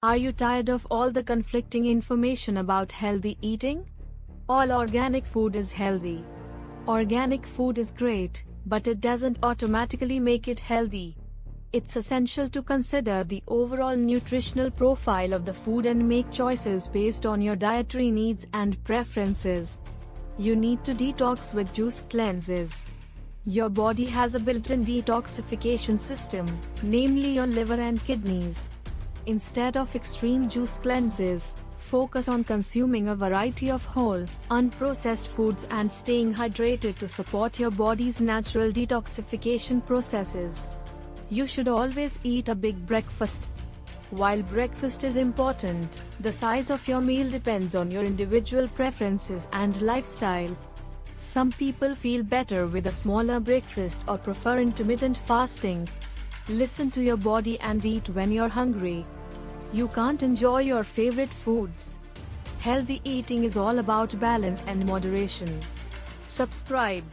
Are you tired of all the conflicting information about healthy eating? All organic food is healthy. Organic food is great, but it doesn't automatically make it healthy. It's essential to consider the overall nutritional profile of the food and make choices based on your dietary needs and preferences. You need to detox with juice cleanses. Your body has a built-in detoxification system, namely your liver and kidneys. Instead of extreme juice cleanses, focus on consuming a variety of whole, unprocessed foods and staying hydrated to support your body's natural detoxification processes. You should always eat a big breakfast. While breakfast is important, the size of your meal depends on your individual preferences and lifestyle. Some people feel better with a smaller breakfast or prefer intermittent fasting. Listen to your body and eat when you're hungry. You can't enjoy your favorite foods. Healthy eating is all about balance and moderation. Subscribe.